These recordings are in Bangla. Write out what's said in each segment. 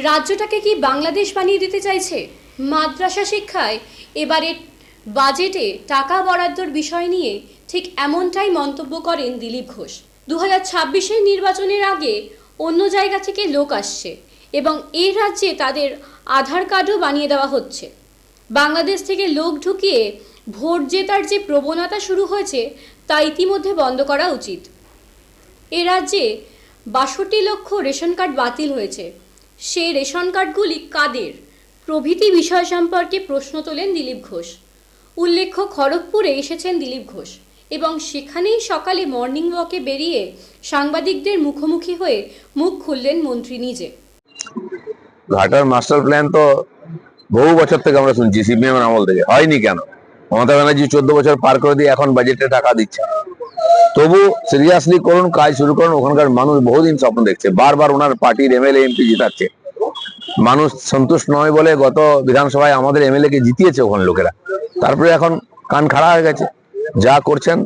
রাজ্যটাকে কি বাংলাদেশ বানিয়ে দিতে চাইছে? মাদ্রাসা শিক্ষায় এবারের বাজেটে টাকা বরাদ্দর বিষয় নিয়ে ঠিক এমনটাই মন্তব্য করেন দিলীপ ঘোষ। 2026-এর নির্বাচনের আগে অন্য জায়গা থেকে লোক আসছে এবং এই রাজ্যে তাদের আধার কার্ডও বানিয়ে দেওয়া হচ্ছে। বাংলাদেশ থেকে লোক ঢুকিয়ে ভোট জেতার যে প্রবণতা শুরু হয়েছে তা ইতিমধ্যে বন্ধ করা উচিত। এ রাজ্যে ৬২ লক্ষ রেশন কার্ড বাতিল হয়েছে। সেই রেশন কার্ডগুলি কাদের প্রভৃতি বিষয় সম্পর্কে প্রশ্ন তোলেন দিলীপ ঘোষ। উল্লেখ্য, খড়গপুরে এসেছেন দিলীপ ঘোষ এবং সেখানেই সকালে মর্নিং ওয়াকে বেরিয়ে সাংবাদিকদের মুখোমুখি হয়ে মুখ খুললেন মন্ত্রী নিজে। ঘাটার মাস্টার প্ল্যান তো বহু বছর থেকে আমরা শুনছি, সিপিএম এর আমল থেকে হয়নি। কেন? মমতা ব্যানার্জি 14 বছর পার করে দিয়ে এখন বাজেটে টাকা দিচ্ছে। তবু সিরিয়াসলি করুন, কাজ শুরু করুন। ওখানকার মানুষ বহুদিন স্বপ্ন দেখছে, বারবার ওনার পার্টির এমএলএ এমপি জিতাচ্ছে। মানুষ সন্তুষ্ট নয় বলে গত বিধানসভায় আমাদের এমএলএ কে জিতিয়েছে ওখানে লোকেরা। তারপরে এখন কান খাড়া হয়ে গেছে। যা করছেন,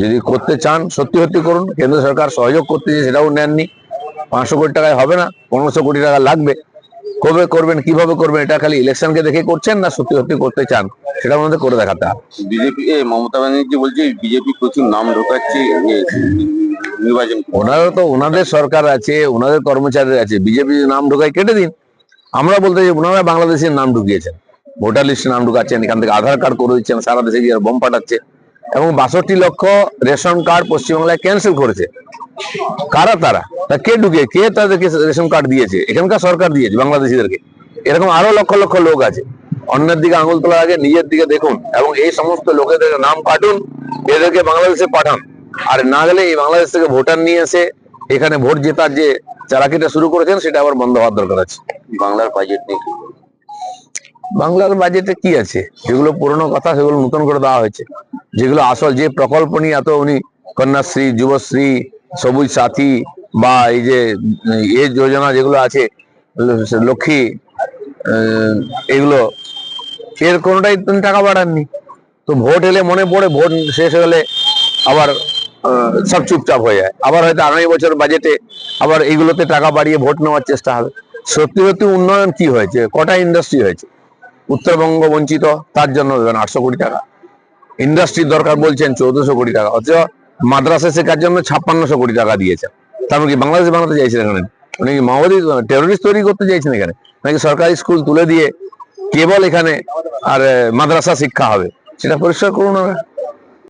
যদি করতে চান সত্যি সত্যি করুন। কেন্দ্র সরকার সহযোগ করতে সেটাও নেননি। 500 কোটি টাকায় হবে না, 1500 কোটি টাকা লাগবে। কবে করবেন, কিভাবে করবেন, এটা খালি ইলেকশনকে দেখে করছেন না সত্যি সত্যি করতে চান, সেটা আমাদের করে দেখাতে হবে। বিজেপি মমতা ব্যানার্জি বলছে বিজেপি প্রচুর নাম ঢোকাচ্ছে নির্বাচন। ওনারও তো ওনাদের সরকার আছে, ওনাদের কর্মচারী আছে। বিজেপি নাম ঢোকায় কেটে দিন। আমরা বলতে চাই ওনারা বাংলাদেশের নাম ঢুকিয়েছেন, ভোটার লিস্টে নাম ঢুকাচ্ছেন, এখান থেকে আধার কার্ড করে দিচ্ছেন, সারা দেশে গিয়ে বোম পাঠাচ্ছে এবং 62 লক্ষ রেশন কার্ড পশ্চিমবাংলায় ক্যান্সেল করেছে। কারা তারা? তা কে ঢুকিয়ে, কে তাদেরকে রেশন কার্ড দিয়েছে? এখানকার সরকার দিয়েছে বাংলাদেশিদেরকে। এরকম আরো লক্ষ লক্ষ লোক আছে। অন্যের দিকে আঙুল তোলার আগে নিজের দিকে দেখুন এবং এই সমস্ত লোকেদের নাম কাটুন, এদেরকে বাংলাদেশে পাঠান। আর না গেলে এই বাংলাদেশ থেকে ভোটার নিয়ে এসে এখানে ভোট জেতার যে চালাকিটা শুরু করেছেন সেটা আবার বন্ধ হওয়ার দরকার আছে। বাংলার বাজেট নিয়ে বাংলার বাজেটে কি আছে? যেগুলো পুরনো কথা সেগুলো নতুন করে দেওয়া হয়েছে। যেগুলো আসল যে প্রকল্প নিয়ে এত উনি কন্যাশ্রী, যুবশ্রী, সবুজ সাথী বা এই যে এই যোজনা যেগুলো আছে, লক্ষ্মী, এগুলো এর কোনোটাই টাকা বাড়াননি। তো ভোট এলে মনে পড়ে, ভোট শেষ হলে আবার সব চুপচাপ হয়ে যায়। আবার হয়তো আগামী বছর বাজেটে আবার এইগুলোতে টাকা বাড়িয়ে ভোট নেওয়ার চেষ্টা হবে। সত্যি সত্যি উন্নয়ন কি হয়েছে? কটা ইন্ডাস্ট্রি হয়েছে? উত্তরবঙ্গ বঞ্চিত, তার জন্য দেবেন 800 কোটি টাকা। ইন্ডাস্ট্রির দরকার বলছেন 1400 কোটি টাকা, অথচ মাদ্রাসা শেখার জন্য 5600 কোটি টাকা দিয়েছে। তারপর কি বাংলাদেশ বানাতে চাইছেন এখানে? উনি কি মাওবাদী টেরোরিস্ট তৈরি করতে চাইছেন এখানে? নাকি সরকারি স্কুল তুলে দিয়ে কেবল এখানে আর মাদ্রাসা শিক্ষা হবে? সেটা পরিষ্কার করুন।